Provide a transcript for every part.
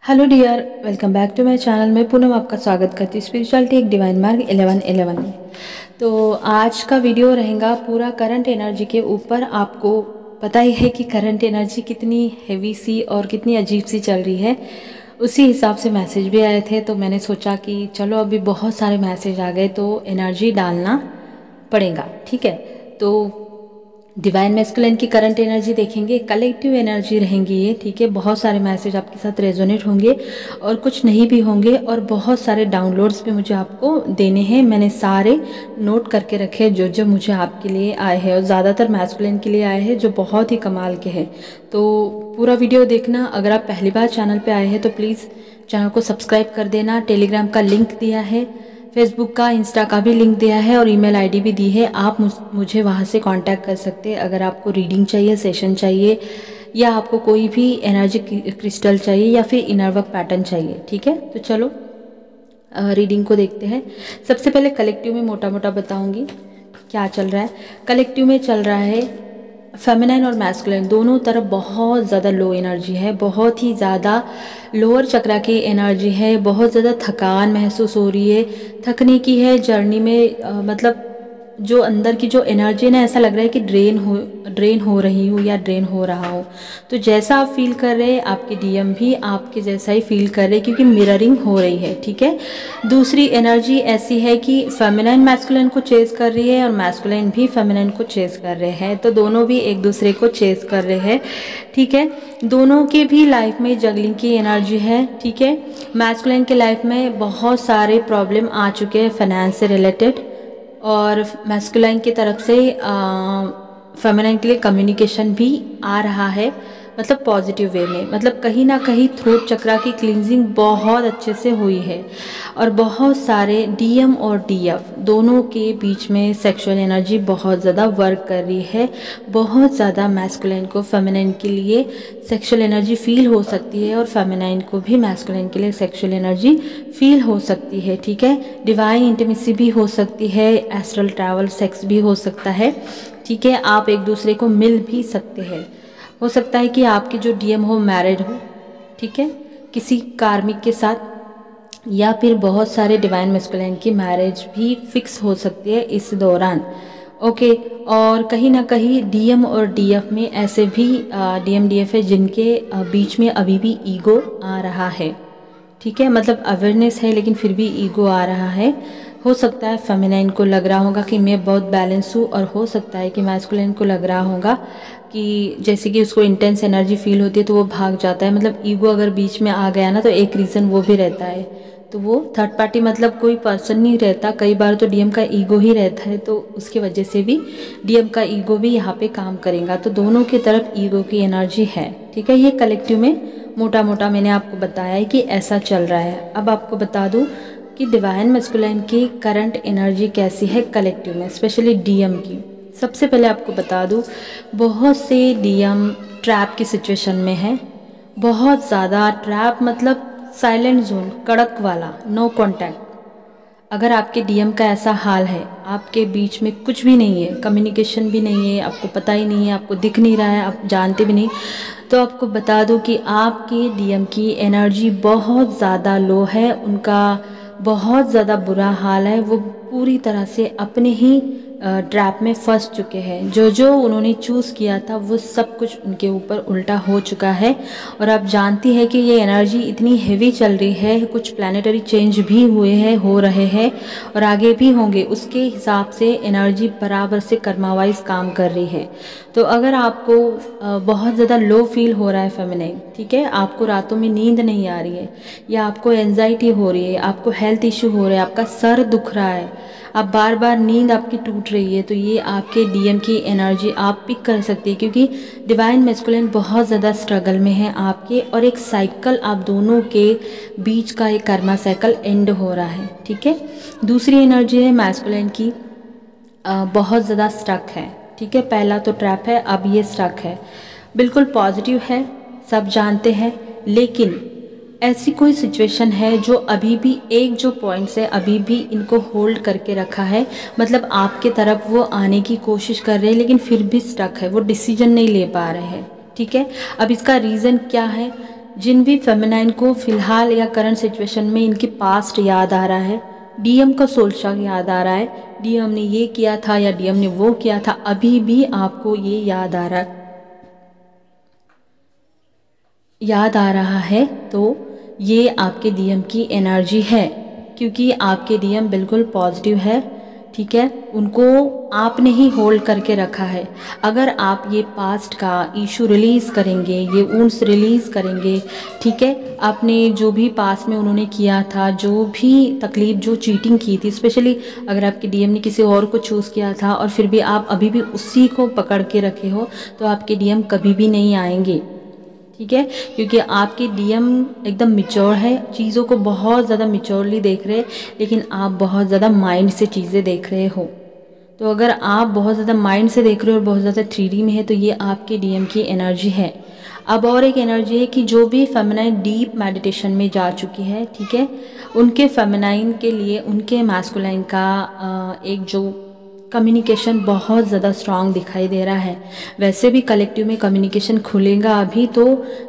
Hello dear, welcome back to my channel. मैं पूनम आपका स्वागत करती हूँ स्पिरिचुअलिटी एक डिवाइन मार्ग 1111 में। तो आज का वीडियो रहेगा पूरा करंट एनर्जी के ऊपर। आपको पता ही है कि करंट एनर्जी कितनी हैवी सी और कितनी अजीब सी चल रही है। उसी हिसाब से मैसेज भी आए थे, तो मैंने सोचा कि चलो अभी बहुत सारे मैसेज आ गए तो एनर्जी डालना पड़ेगा। ठीक है, तो डिवाइन मैस्कुलिन की करंट एनर्जी देखेंगे, कलेक्टिव एनर्जी रहेंगी ये। ठीक है, बहुत सारे मैसेज आपके साथ रेजोनेट होंगे और कुछ नहीं भी होंगे, और बहुत सारे डाउनलोड्स भी मुझे आपको देने हैं। मैंने सारे नोट करके रखे जो जो मुझे आपके लिए आए हैं, और ज़्यादातर मैस्कुलिन के लिए आए हैं जो बहुत ही कमाल के हैं। तो पूरा वीडियो देखना। अगर आप पहली बार चैनल पर आए हैं तो प्लीज़ चैनल को सब्सक्राइब कर देना। टेलीग्राम का लिंक दिया है, फेसबुक का, इंस्टा का भी लिंक दिया है, और ईमेल आईडी भी दी है। आप मुझे वहाँ से कांटेक्ट कर सकते हैं अगर आपको रीडिंग चाहिए, सेशन चाहिए, या आपको कोई भी एनर्जी क्रिस्टल चाहिए, या फिर इनर वर्क पैटर्न चाहिए। ठीक है, तो चलो रीडिंग को देखते हैं। सबसे पहले कलेक्टिव में मोटा मोटा बताऊंगी क्या चल रहा है। कलेक्टिव में चल रहा है फेमिनाइन और मैस्कुलिन दोनों तरफ बहुत ज़्यादा लो एनर्जी है, बहुत ही ज़्यादा लोअर चक्रा की एनर्जी है, बहुत ज़्यादा थकान महसूस हो रही है, थकने की है जर्नी में। मतलब जो अंदर की जो एनर्जी है ना, ऐसा लग रहा है कि ड्रेन हो रही हूँ या ड्रेन हो रहा हूँ। तो जैसा आप फील कर रहे हैं, आपके डीएम भी आपके जैसा ही फील कर रहे हैं, क्योंकि मिररिंग हो रही है। ठीक है, दूसरी एनर्जी ऐसी है कि फेमिनाइन मैस्कुलिन को चेस कर रही है और मैस्कुलिन भी फेमिनाइन को चेस कर रहे हैं, तो दोनों भी एक दूसरे को चेस कर रहे हैं। ठीक है, दोनों के भी लाइफ में जगलिंग की एनर्जी है। ठीक है, मैस्कुलिन के लाइफ में बहुत सारे प्रॉब्लम आ चुके हैं फाइनेंस से रिलेटेड, और मैस्कुलाइन की तरफ से फेमिनाइन के लिए कम्युनिकेशन भी आ रहा है, मतलब पॉजिटिव वे में। मतलब कहीं ना कहीं थ्रोट चक्रा की क्लींजिंग बहुत अच्छे से हुई है, और बहुत सारे डीएम और डीएफ दोनों के बीच में सेक्सुअल एनर्जी बहुत ज़्यादा वर्क कर रही है। बहुत ज़्यादा मैस्कुलाइन को फेमिनाइन के लिए सेक्सुअल एनर्जी फील हो सकती है, और फेमिनाइन को भी मैस्कुलाइन के लिए सेक्सुअल एनर्जी फील हो सकती है। ठीक है, डिवाइन इंटीमेसी भी हो सकती है, एस्ट्रल ट्रैवल, सेक्स भी हो सकता है। ठीक है, आप एक दूसरे को मिल भी सकते हैं। हो सकता है कि आपके जो डीएम हो मैरिड हो, ठीक है, किसी कार्मिक के साथ, या फिर बहुत सारे डिवाइन मैस्कुलिन की मैरिज भी फिक्स हो सकती है इस दौरान। ओके, और कहीं ना कहीं डीएम और डीएफ में ऐसे भी डीएम डीएफ है जिनके बीच में अभी भी ईगो आ रहा है। ठीक है, मतलब अवेयरनेस है लेकिन फिर भी ईगो आ रहा है। हो सकता है फेमिनाइन को लग रहा होगा कि मैं बहुत बैलेंस हूँ, और हो सकता है कि मैस्कुलिन को लग रहा होगा कि जैसे कि उसको इंटेंस एनर्जी फील होती है तो वो भाग जाता है। मतलब ईगो अगर बीच में आ गया ना, तो एक रीज़न वो भी रहता है। तो वो थर्ड पार्टी मतलब कोई पर्सन नहीं रहता, कई बार तो डीएम का ईगो ही रहता है, तो उसकी वजह से भी डीएम का ईगो भी यहाँ पे काम करेगा। तो दोनों की तरफ ईगो की एनर्जी है। ठीक है, ये कलेक्टिव में मोटा मोटा मैंने आपको बताया है कि ऐसा चल रहा है। अब आपको बता दूं कि डिवाइन मैस्कुलिन की करंट एनर्जी कैसी है कलेक्टिव में, स्पेशली डीएम की। सबसे पहले आपको बता दूं, बहुत से डीएम ट्रैप की सिचुएशन में है, बहुत ज़्यादा ट्रैप, मतलब साइलेंट जोन, कड़क वाला, नो कॉन्टैक्ट। अगर आपके डीएम का ऐसा हाल है, आपके बीच में कुछ भी नहीं है, कम्युनिकेशन भी नहीं है, आपको पता ही नहीं है, आपको दिख नहीं रहा है, आप जानते भी नहीं, तो आपको बता दूं कि आपके डीएम की एनर्जी बहुत ज़्यादा लो है, उनका बहुत ज़्यादा बुरा हाल है। वो पूरी तरह से अपने ही ट्रैप में फंस चुके हैं। जो जो उन्होंने चूज़ किया था वो सब कुछ उनके ऊपर उल्टा हो चुका है। और आप जानती हैं कि ये एनर्जी इतनी हेवी चल रही है, कुछ प्लानिटरी चेंज भी हुए हैं, हो रहे हैं, और आगे भी होंगे। उसके हिसाब से एनर्जी बराबर से कर्मा वाइज काम कर रही है। तो अगर आपको बहुत ज़्यादा लो फील हो रहा है फेमिनाइन, ठीक है, आपको रातों में नींद नहीं आ रही है, या आपको एंजाइटी हो रही है, आपको हेल्थ इश्यू हो रहा है, आपका सर दुख रहा है, आप बार बार नींद आपकी टूट रही है, तो ये आपके डीएम की एनर्जी आप पिक कर सकती है। क्योंकि डिवाइन मैस्कुलिन बहुत ज़्यादा स्ट्रगल में है आपके, और एक साइकिल आप दोनों के बीच का एक कर्मा साइकिल एंड हो रहा है। ठीक है, दूसरी एनर्जी है मैस्कुलिन की, बहुत ज़्यादा स्टक है। ठीक है, पहला तो ट्रैप है, अब ये स्टक है। बिल्कुल पॉजिटिव है, सब जानते हैं, लेकिन ऐसी कोई सिचुएशन है जो अभी भी एक जो पॉइंट से अभी भी इनको होल्ड करके रखा है। मतलब आपके तरफ वो आने की कोशिश कर रहे हैं, लेकिन फिर भी स्टक है, वो डिसीजन नहीं ले पा रहे हैं। ठीक है, अब इसका रीज़न क्या है, जिन भी फेमिनाइन को फ़िलहाल या करंट सिचुएशन में इनके पास्ट याद आ रहा है, डीएम का सोल चक्र याद आ रहा है, डीएम ने ये किया था या डीएम ने वो किया था, अभी भी आपको ये याद आ रहा है तो ये आपके डीएम की एनर्जी है, क्योंकि आपके डीएम बिल्कुल पॉजिटिव है, ठीक है। उनको आपने ही होल्ड करके रखा है। अगर आप ये पास्ट का इशू रिलीज़ करेंगे, ये वुंड्स रिलीज़ करेंगे, ठीक है, आपने जो भी पास्ट में उन्होंने किया था, जो भी तकलीफ़, जो चीटिंग की थी, स्पेशली अगर आपके डीएम ने किसी और को चूज़ किया था और फिर भी आप अभी भी उसी को पकड़ के रखे हो, तो आपके डीएम कभी भी नहीं आएंगे, ठीक है। क्योंकि आपके डीएम एकदम मिच्योर है, चीज़ों को बहुत ज़्यादा मिच्योरली देख रहे हैं, लेकिन आप बहुत ज़्यादा माइंड से चीज़ें देख रहे हो। तो अगर आप बहुत ज़्यादा माइंड से देख रहे हो और बहुत ज़्यादा 3D में है, तो ये आपके डीएम की एनर्जी है। अब और एक एनर्जी है कि जो भी फेमिनाइन डीप मेडिटेशन में जा चुकी है, ठीक है, उनके फेमिनाइन के लिए उनके मैस्कुलाइन का एक जो कम्युनिकेशन बहुत ज़्यादा स्ट्रांग दिखाई दे रहा है। वैसे भी कलेक्टिव में कम्युनिकेशन खुलेगा अभी, तो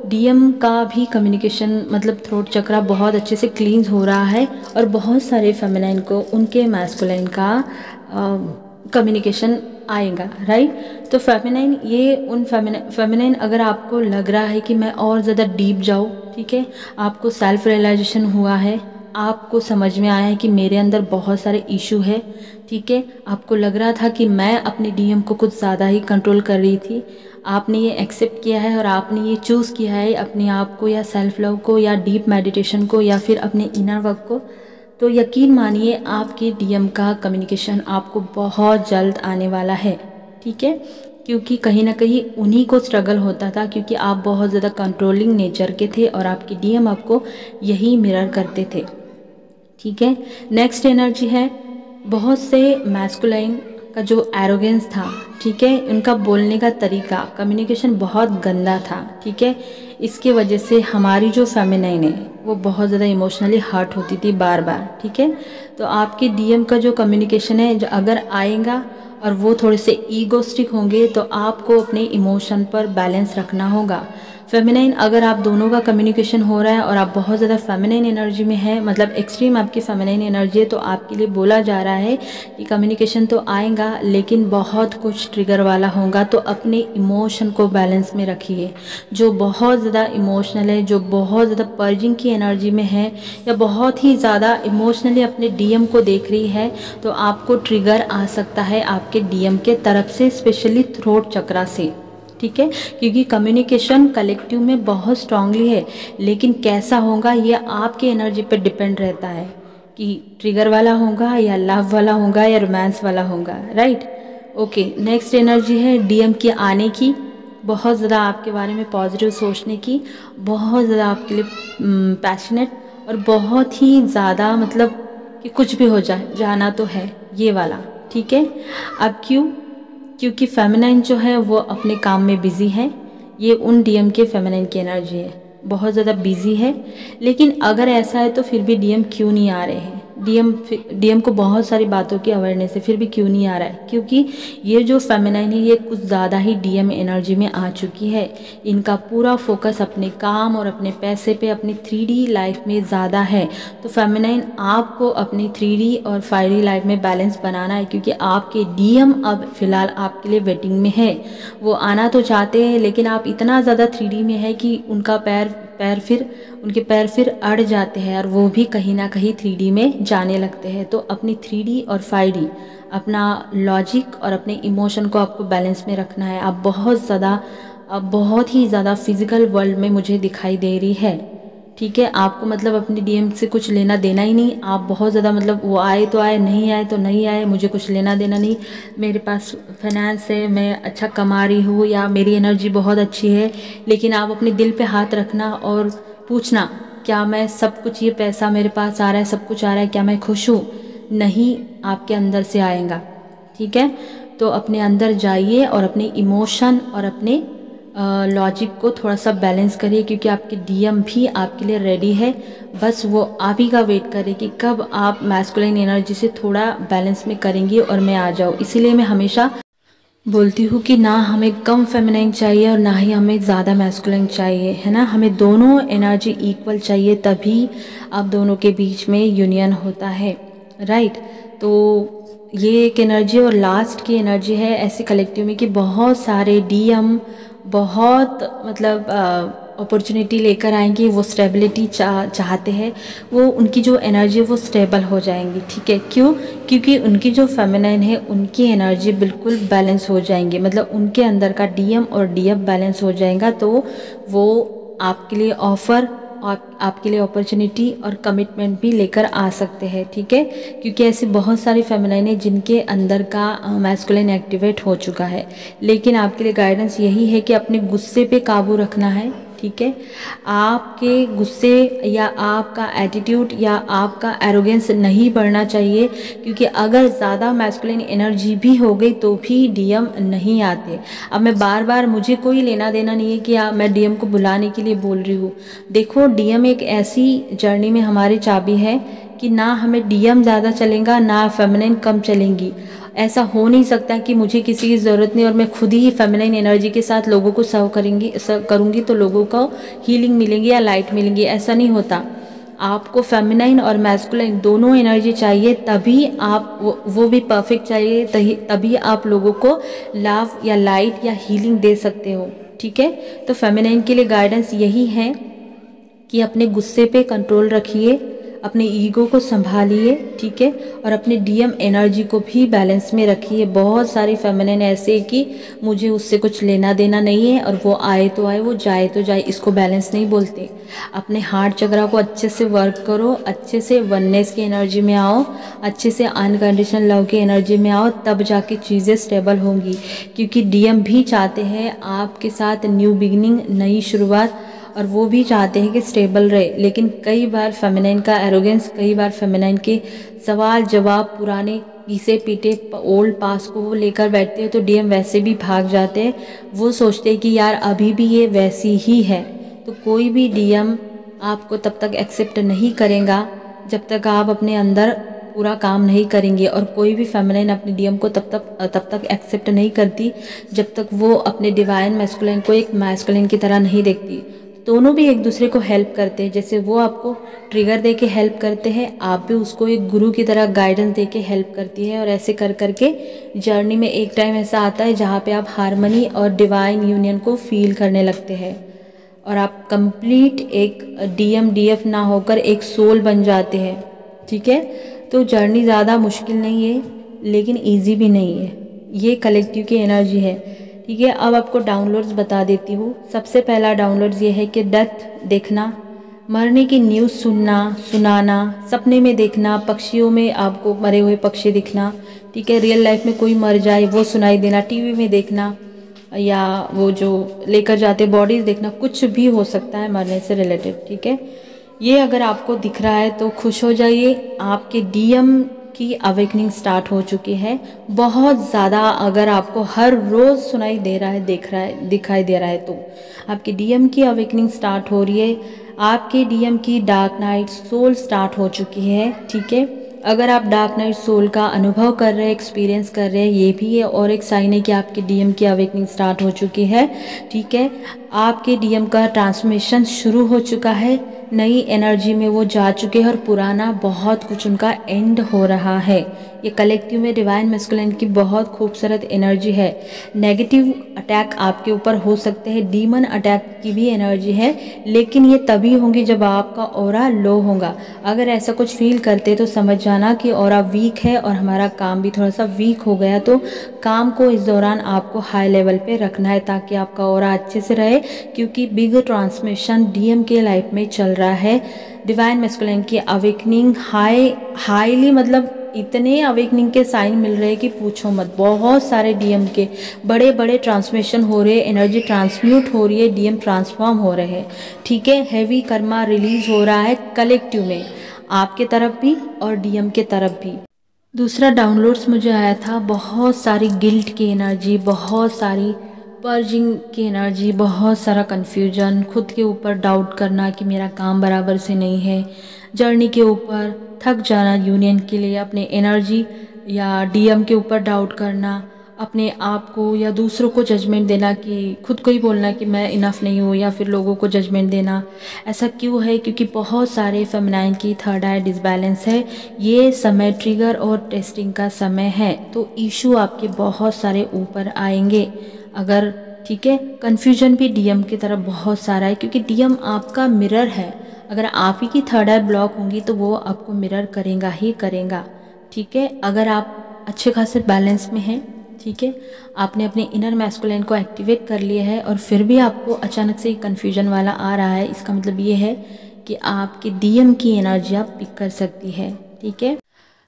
डीएम का भी कम्युनिकेशन मतलब थ्रोट चक्रा बहुत अच्छे से क्लींस हो रहा है और बहुत सारे फेमिनाइन को उनके मैस्कुलाइन का कम्युनिकेशन आएगा, राइट। तो फेमिनाइन, ये उन फेमिनाइन अगर आपको लग रहा है कि मैं और ज़्यादा डीप जाऊँ, ठीक है, आपको सेल्फ रियलाइजेशन हुआ है, आपको समझ में आया है कि मेरे अंदर बहुत सारे इशू है, ठीक है, आपको लग रहा था कि मैं अपने डीएम को कुछ ज़्यादा ही कंट्रोल कर रही थी, आपने ये एक्सेप्ट किया है और आपने ये चूज़ किया है अपने आप को या सेल्फ लव को या डीप मेडिटेशन को या फिर अपने इनर वर्क को, तो यकीन मानिए आपके डीएम का कम्युनिकेशन आपको बहुत जल्द आने वाला है, ठीक है। क्योंकि कहीं ना कहीं उन्हीं को स्ट्रगल होता था, क्योंकि आप बहुत ज़्यादा कंट्रोलिंग नेचर के थे और आपके डीएम आपको यही मिरर करते थे, ठीक है। नेक्स्ट एनर्जी है बहुत से मैस्कुलाइन का जो एरोगेंस था, ठीक है, उनका बोलने का तरीका, कम्युनिकेशन बहुत गंदा था, ठीक है। इसके वजह से हमारी जो फेमिनाइन है वो बहुत ज़्यादा इमोशनली हर्ट होती थी बार बार, ठीक है। तो आपके डीएम का जो कम्युनिकेशन है, जो अगर आएगा और वो थोड़े से ईगोस्टिक होंगे, तो आपको अपने इमोशन पर बैलेंस रखना होगा। फेमिनाइन, अगर आप दोनों का कम्युनिकेशन हो रहा है और आप बहुत ज़्यादा फेमिनाइन एनर्जी में है, मतलब एक्सट्रीम आपकी फेमिनाइन एनर्जी है, तो आपके लिए बोला जा रहा है कि कम्युनिकेशन तो आएगा लेकिन बहुत कुछ ट्रिगर वाला होगा, तो अपने इमोशन को बैलेंस में रखिए। जो बहुत ज़्यादा इमोशनल है, जो बहुत ज़्यादा पर्जिंग की एनर्जी में है या बहुत ही ज़्यादा इमोशनली अपने डीएम को देख रही है, तो आपको ट्रिगर आ सकता है आपके डीएम के तरफ से, स्पेशली थ्रोट चक्रा से, ठीक है। क्योंकि कम्युनिकेशन कलेक्टिव में बहुत स्ट्रांगली है, लेकिन कैसा होगा ये आपके एनर्जी पर डिपेंड रहता है कि ट्रिगर वाला होगा या लव वाला होगा या रोमांस वाला होगा, राइट। ओके, नेक्स्ट एनर्जी है डीएम के आने की, बहुत ज़्यादा आपके बारे में पॉजिटिव सोचने की, बहुत ज़्यादा आपके लिए पैशनेट और बहुत ही ज़्यादा मतलब कि कुछ भी हो जाए, जाना तो है, ये वाला, ठीक है। अब क्योंकि फेमिनाइन जो है वो अपने काम में बिज़ी है, ये उन डीएम के फेमिनाइन की एनर्जी है, बहुत ज़्यादा बिज़ी है। लेकिन अगर ऐसा है तो फिर भी डीएम क्यों नहीं आ रहे हैं, डीएम को बहुत सारी बातों की अवेयरनेस है, फिर भी क्यों नहीं आ रहा है, क्योंकि ये जो फेमिनाइन है ये कुछ ज़्यादा ही डीएम एनर्जी में आ चुकी है। इनका पूरा फोकस अपने काम और अपने पैसे पे, अपनी 3D लाइफ में ज़्यादा है। तो फेमिनाइन, आपको अपनी 3D और 5D लाइफ में बैलेंस बनाना है, क्योंकि आपके डीएम अब फिलहाल आपके लिए वेटिंग में है। वो आना तो चाहते हैं, लेकिन आप इतना ज़्यादा 3D में है कि उनके पैर फिर अड़ जाते हैं और वो भी कहीं ना कहीं 3D में जाने लगते हैं। तो अपनी 3D और 5D, अपना लॉजिक और अपने इमोशन को आपको बैलेंस में रखना है। आप बहुत ही ज़्यादा फिजिकल वर्ल्ड में मुझे दिखाई दे रही है, ठीक है। आपको मतलब अपने डीएम से कुछ लेना देना ही नहीं, आप बहुत ज़्यादा मतलब वो आए तो आए, नहीं आए तो नहीं आए, मुझे कुछ लेना देना नहीं, मेरे पास फाइनेंस है, मैं अच्छा कमा रही हूँ या मेरी एनर्जी बहुत अच्छी है। लेकिन आप अपने दिल पे हाथ रखना और पूछना, क्या मैं सब कुछ, ये पैसा मेरे पास आ रहा है, सब कुछ आ रहा है, क्या मैं खुश हूँ? नहीं, आपके अंदर से आएगा, ठीक है। तो अपने अंदर जाइए और अपने इमोशन और अपने लॉजिक को थोड़ा सा बैलेंस करिए, क्योंकि आपके डीएम भी आपके लिए रेडी है। बस वो आप ही का वेट करे कि कब आप मैस्कुलाइन एनर्जी से थोड़ा बैलेंस में करेंगी और मैं आ जाऊँ। इसीलिए मैं हमेशा बोलती हूँ कि ना हमें कम फेमिनाइन चाहिए और ना ही हमें ज़्यादा मैस्कुलिन चाहिए, है ना। हमें दोनों एनर्जी इक्वल चाहिए, तभी अब दोनों के बीच में यूनियन होता है, राइट। तो ये एक एनर्जी और लास्ट की एनर्जी है ऐसे कलेक्टिव में कि बहुत सारे डीएम बहुत मतलब अपॉर्चुनिटी लेकर आएंगे, वो स्टेबिलिटी चाहते हैं, वो उनकी जो एनर्जी वो स्टेबल हो जाएंगी, ठीक है। क्यों? क्योंकि उनकी जो फेमिनाइन है उनकी एनर्जी बिल्कुल बैलेंस हो जाएंगी, मतलब उनके अंदर का डीएम और डीएफ बैलेंस हो जाएगा, तो वो आपके लिए ऑफ़र और आपके लिए अपॉर्चुनिटी और कमिटमेंट भी लेकर आ सकते हैं, ठीक है। क्योंकि ऐसी बहुत सारी फेमिनाइन है जिनके अंदर का मैस्कुलिन एक्टिवेट हो चुका है, लेकिन आपके लिए गाइडेंस यही है कि अपने गुस्से पे काबू रखना है, ठीक है। आपके गुस्से या आपका एटीट्यूड या आपका एरोगेंस नहीं बढ़ना चाहिए, क्योंकि अगर ज़्यादा मैस्कुलिन एनर्जी भी हो गई तो भी डीएम नहीं आते। अब मैं बार बार, मुझे कोई लेना देना नहीं है कि मैं डीएम को बुलाने के लिए बोल रही हूँ। देखो, डीएम एक ऐसी जर्नी में हमारी चाबी है कि ना हमें डीएम ज़्यादा चलेगा ना फेमिनिन कम चलेंगी। ऐसा हो नहीं सकता कि मुझे किसी की ज़रूरत नहीं और मैं खुद ही फेमिनिन एनर्जी के साथ लोगों को सर्व करूँगी तो लोगों को हीलिंग मिलेंगी या लाइट मिलेंगी, ऐसा नहीं होता। आपको फेमिनाइन और मैस्कुलाइन दोनों एनर्जी चाहिए, तभी आप वो भी परफेक्ट चाहिए, तभी आप लोगों को लव या लाइट या हीलिंग दे सकते हो, ठीक है। तो फेमिनाइन के लिए गाइडेंस यही है कि अपने गुस्से पे कंट्रोल रखिए, अपने ईगो को संभालिए, ठीक है, और अपने डीएम एनर्जी को भी बैलेंस में रखिए। बहुत सारी फेमिनिन ऐसे कि मुझे उससे कुछ लेना देना नहीं है और वो आए तो आए, वो जाए तो जाए, इसको बैलेंस नहीं बोलते। अपने हार्ट चक्रा को अच्छे से वर्क करो, अच्छे से वननेस की एनर्जी में आओ, अच्छे से अनकंडीशनल लव की एनर्जी में आओ, तब जाके चीज़ें स्टेबल होंगी। क्योंकि डीएम भी चाहते हैं आपके साथ न्यू बिगिनिंग, नई शुरुआत, और वो भी चाहते हैं कि स्टेबल रहे। लेकिन कई बार फेमिनाइन का एरोगेंस, कई बार फेमिनाइन के सवाल जवाब, पुराने घिसे पीटे ओल्ड पास को वो लेकर बैठते हैं, तो डीएम वैसे भी भाग जाते हैं। वो सोचते हैं कि यार अभी भी ये वैसी ही है। तो कोई भी डीएम आपको तब तक एक्सेप्ट नहीं करेगा जब तक आप अपने अंदर पूरा काम नहीं करेंगे, और कोई भी फेमिनाइन अपने डीएम को तब तक एक्सेप्ट नहीं करती जब तक वो अपने डिवाइन मैस्कुलिन को एक मैस्कुलिन की तरह नहीं देखती। दोनों भी एक दूसरे को हेल्प करते हैं, जैसे वो आपको ट्रिगर दे के हेल्प करते हैं, आप भी उसको एक गुरु की तरह गाइडेंस दे के हेल्प करती है। और ऐसे कर करके जर्नी में एक टाइम ऐसा आता है जहाँ पे आप हारमनी और डिवाइन यूनियन को फील करने लगते हैं, और आप कंप्लीट एक डीएम डीएफ ना होकर एक सोल बन जाते हैं, ठीक है। तो जर्नी ज़्यादा मुश्किल नहीं है, लेकिन ईजी भी नहीं है। ये कलेक्टिव की एनर्जी है, ठीक है। अब आपको डाउनलोड्स बता देती हूँ। सबसे पहला डाउनलोड्स ये है कि डेथ देखना, मरने की न्यूज़ सुनना, सुनाना, सपने में देखना, पक्षियों में आपको मरे हुए पक्षी दिखना, ठीक है। रियल लाइफ में कोई मर जाए वो सुनाई देना, टीवी में देखना, या वो जो लेकर जाते बॉडीज़ देखना, कुछ भी हो सकता है मरने से रिलेटेड, ठीक है। ये अगर आपको दिख रहा है तो खुश हो जाइए, आपके डीएम की अवेकनिंग स्टार्ट हो चुकी है। बहुत ज़्यादा अगर आपको हर रोज़ सुनाई दे रहा है, दिखाई दे रहा है, तो आपके डीएम की अवेकनिंग स्टार्ट हो रही है। आपके डीएम की डार्क नाइट सोल स्टार्ट हो चुकी है, ठीक है। अगर आप डार्क नाइट सोल का अनुभव कर रहे हैं, एक्सपीरियंस कर रहे हैं, ये भी है और एक साइन है कि आपके डीएम की अवेकनिंग स्टार्ट हो चुकी है, ठीक है। आपके डीएम का ट्रांसमिशन शुरू हो चुका है, नई एनर्जी में वो जा चुके हैं और पुराना बहुत कुछ उनका एंड हो रहा है। ये कलेक्टिव में डिवाइन मैस्कुलिन की बहुत खूबसूरत एनर्जी है। नेगेटिव अटैक आपके ऊपर हो सकते हैं, डीमन अटैक की भी एनर्जी है, लेकिन ये तभी होंगी जब आपका ऑरा लो होगा। अगर ऐसा कुछ फील करते तो समझ जाना कि ऑरा वीक है और हमारा काम भी थोड़ा सा वीक हो गया। तो काम को इस दौरान आपको हाई लेवल पे रखना है ताकि आपका ऑरा अच्छे से रहे, क्योंकि बिग ट्रांसमिशन डीएम के लाइफ में चल रहा है। डिवाइन मैस्कुलिन की अवेकनिंग हाईली, मतलब इतने अवेकनिंग के साइन मिल रहे हैं कि पूछो मत। बहुत सारे डीएम के बड़े बड़े ट्रांसमिशन हो रहे हैं, एनर्जी ट्रांसम्यूट हो रही है, डीएम ट्रांसफॉर्म हो रहे हैं, ठीक है। हैवी कर्मा रिलीज हो रहा है कलेक्टिव में, आपके तरफ भी और डीएम के तरफ भी। दूसरा डाउनलोड्स मुझे आया था, बहुत सारी गिल्ट की एनर्जी, बहुत सारी पर्जिंग की एनर्जी, बहुत सारा कन्फ्यूजन, खुद के ऊपर डाउट करना कि मेरा काम बराबर से नहीं है, जर्नी के ऊपर थक जाना यूनियन के लिए, अपने एनर्जी या डीएम के ऊपर डाउट करना, अपने आप को या दूसरों को जजमेंट देना, कि खुद को ही बोलना कि मैं इनफ नहीं हूँ, या फिर लोगों को जजमेंट देना। ऐसा क्यों है? क्योंकि बहुत सारे फेमिनाइन की थर्ड आई डिसबैलेंस है। ये समय ट्रिगर और टेस्टिंग का समय है, तो इशू आपके बहुत सारे ऊपर आएंगे अगर, ठीक है। कन्फ्यूजन भी डीएम की तरफ बहुत सारा है, क्योंकि डीएम आपका मिरर है। अगर आप ही की थर्ड आई ब्लॉक होंगी तो वो आपको मिरर करेगा ही करेगा, ठीक है। अगर आप अच्छे खासे बैलेंस में हैं, ठीक है, आपने अपने इनर मैस्कुलिन को एक्टिवेट कर लिया है, और फिर भी आपको अचानक से कन्फ्यूजन वाला आ रहा है, इसका मतलब ये है कि आपके डीएम की एनर्जी आप पिक कर सकती है, ठीक है।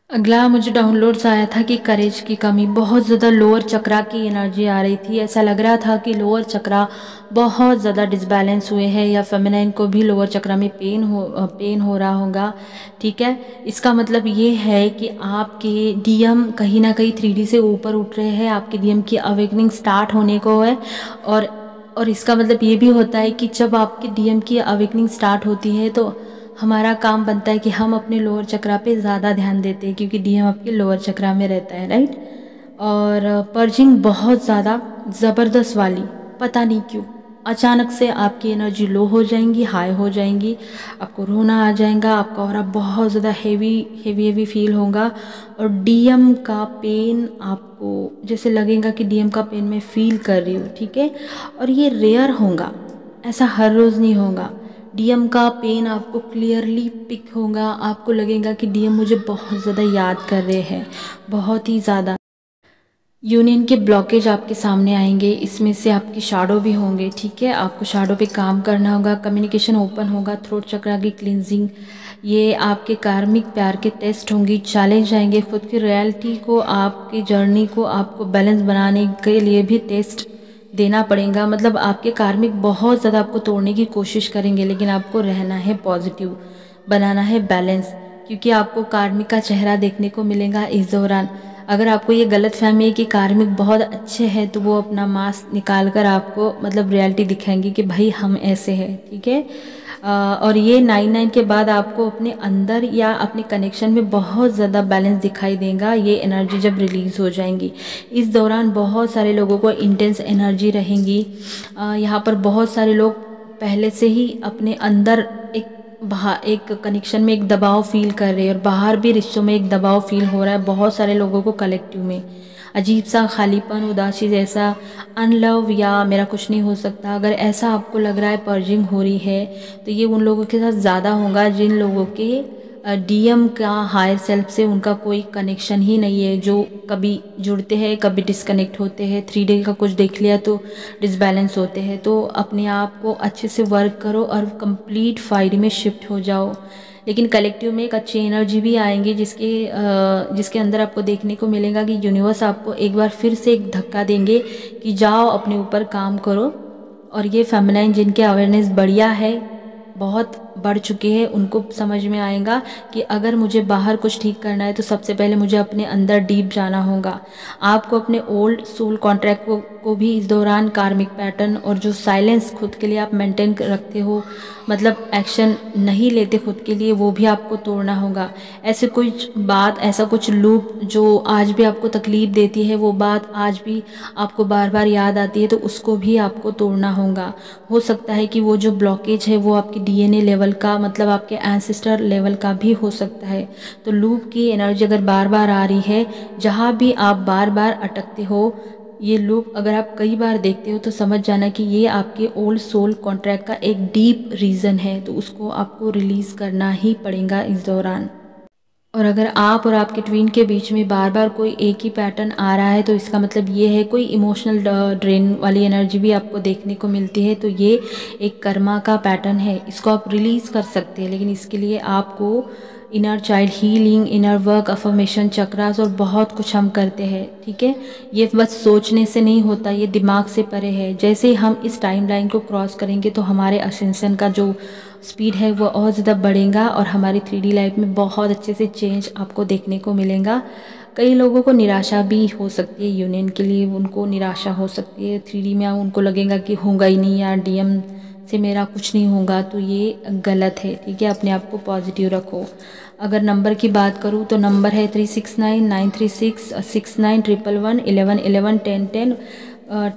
अगला मुझे डाउनलोड्स आया था कि करेज की कमी, बहुत ज़्यादा लोअर चक्रा की एनर्जी आ रही थी। ऐसा लग रहा था कि लोअर चक्रा बहुत ज़्यादा डिसबैलेंस हुए हैं, या फेमिनाइन को भी लोअर चक्रा में पेन हो रहा होगा, ठीक है। इसका मतलब ये है कि आपके डीएम कहीं ना कहीं 3D से ऊपर उठ रहे हैं, आपके डीएम की अवेकनिंग स्टार्ट होने को है। और इसका मतलब ये भी होता है कि जब आपके डीएम की अवेकनिंग स्टार्ट होती है तो हमारा काम बनता है कि हम अपने लोअर चक्रा पे ज़्यादा ध्यान देते हैं, क्योंकि डीएम आपके लोअर चक्रा में रहता है, राइट। और पर्जिंग बहुत ज़्यादा ज़बरदस्त वाली, पता नहीं क्यों अचानक से आपकी एनर्जी लो हो जाएंगी, हाई हो जाएंगी, आपको रोना आ जाएगा, आपका ऑरा बहुत ज़्यादा हेवी फील होगा। और डीएम का पेन आपको जैसे लगेगा कि डीएम का पेन मैं फील कर रही हूँ, ठीक है। और ये रेयर होगा, ऐसा हर रोज़ नहीं होगा। डीएम का पेन आपको क्लियरली पिक होगा, आपको लगेगा कि डीएम मुझे बहुत ज़्यादा याद कर रहे हैं, बहुत ही ज़्यादा। यूनियन के ब्लॉकेज आपके सामने आएंगे, इसमें से आपकी शैडो भी होंगे, ठीक है। आपको शैडो पे काम करना होगा, कम्युनिकेशन ओपन होगा, थ्रोट चक्रा की क्लींजिंग, ये आपके कार्मिक प्यार के टेस्ट होंगी, चैलेंज आएंगे, खुद की रियलिटी को, आपकी जर्नी को आपको बैलेंस बनाने के लिए भी टेस्ट देना पड़ेगा। मतलब आपके कार्मिक बहुत ज़्यादा आपको तोड़ने की कोशिश करेंगे, लेकिन आपको रहना है पॉजिटिव, बनाना है बैलेंस, क्योंकि आपको कार्मिक का चेहरा देखने को मिलेगा इस दौरान। अगर आपको ये गलत फहमी है कि कार्मिक बहुत अच्छे हैं, तो वो अपना मास्क निकाल कर आपको मतलब रियलिटी दिखाएंगे कि भाई हम ऐसे हैं, ठीक है। और ये 9/9 के बाद आपको अपने अंदर या अपने कनेक्शन में बहुत ज़्यादा बैलेंस दिखाई देगा, ये एनर्जी जब रिलीज़ हो जाएंगी। इस दौरान बहुत सारे लोगों को इंटेंस एनर्जी रहेंगी। यहाँ पर बहुत सारे लोग पहले से ही अपने अंदर एक कनेक्शन में एक दबाव फील कर रहे हैं, और बाहर भी रिश्तों में एक दबाव फील हो रहा है बहुत सारे लोगों को, कलेक्टिव में अजीब सा खालीपन, उदासी जैसा, अनलव, या मेरा कुछ नहीं हो सकता। अगर ऐसा आपको लग रहा है पर्जिंग हो रही है, तो ये उन लोगों के साथ ज़्यादा होगा जिन लोगों के डीएम का हायर सेल्फ से उनका कोई कनेक्शन ही नहीं है, जो कभी जुड़ते हैं कभी डिस्कनेक्ट होते हैं, 3D का कुछ देख लिया तो डिसबैलेंस होते हैं। तो अपने आप को अच्छे से वर्क करो और कंप्लीट 5D में शिफ्ट हो जाओ। लेकिन कलेक्टिव में एक अच्छी एनर्जी भी आएंगी, जिसके अंदर आपको देखने को मिलेगा कि यूनिवर्स आपको एक बार फिर से एक धक्का देंगे कि जाओ अपने ऊपर काम करो। और ये फेमिनाइन जिनके अवेयरनेस बढ़िया है, बहुत बढ़ चुके हैं, उनको समझ में आएगा कि अगर मुझे बाहर कुछ ठीक करना है तो सबसे पहले मुझे अपने अंदर डीप जाना होगा। आपको अपने ओल्ड सोल कॉन्ट्रैक्ट को भी इस दौरान कार्मिक पैटर्न और जो साइलेंस खुद के लिए आप मेंटेन रखते हो, मतलब एक्शन नहीं लेते खुद के लिए, वो भी आपको तोड़ना होगा। ऐसे कुछ बात, ऐसा कुछ लूप जो आज भी आपको तकलीफ देती है, वो बात आज भी आपको बार बार याद आती है, तो उसको भी आपको तोड़ना होगा। हो सकता है कि वो जो ब्लॉकेज है वो आपकी डीएनए लेवल का, मतलब आपके एंसेस्टर लेवल का भी हो सकता है। तो लूप की एनर्जी अगर बार बार आ रही है, जहाँ भी आप बार बार अटकते हो, ये लूप अगर आप कई बार देखते हो तो समझ जाना कि ये आपके ओल्ड सोल कॉन्ट्रैक्ट का एक डीप रीज़न है, तो उसको आपको रिलीज़ करना ही पड़ेगा इस दौरान। और अगर आप और आपके ट्वीन के बीच में बार बार कोई एक ही पैटर्न आ रहा है, तो इसका मतलब ये है कोई इमोशनल ड्रेन वाली एनर्जी भी आपको देखने को मिलती है, तो ये एक कर्मा का पैटर्न है। इसको आप रिलीज़ कर सकते हैं, लेकिन इसके लिए आपको inner child healing, inner work, affirmation, chakras और बहुत कुछ हम करते हैं, ठीक है। ये बस सोचने से नहीं होता, ये दिमाग से परे है। जैसे ही हम इस टाइम लाइन को क्रॉस करेंगे तो हमारे असेंशन का जो स्पीड है वो और ज़्यादा बढ़ेगा, और हमारी 3D लाइफ में बहुत अच्छे से चेंज आपको देखने को मिलेगा। कई लोगों को निराशा भी हो सकती है, यूनियन के लिए उनको निराशा हो सकती है 3D में, उनको लगेगा कि होगा ही नहीं यार, डीएम से मेरा कुछ नहीं होगा, तो ये गलत है। ठीक है, अपने आप को पॉजिटिव रखो। अगर नंबर की बात करूँ तो नंबर है 369936691111111010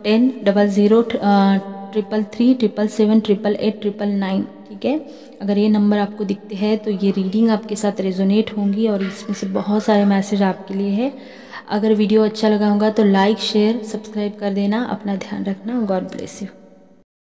10003333888899। ठीक है, अगर ये नंबर आपको दिखते हैं तो ये रीडिंग आपके साथ रेजोनेट होंगी और इसमें से बहुत सारे मैसेज आपके लिए है। अगर वीडियो अच्छा लगा होगा तो लाइक शेयर सब्सक्राइब कर देना। अपना ध्यान रखना। God bless you.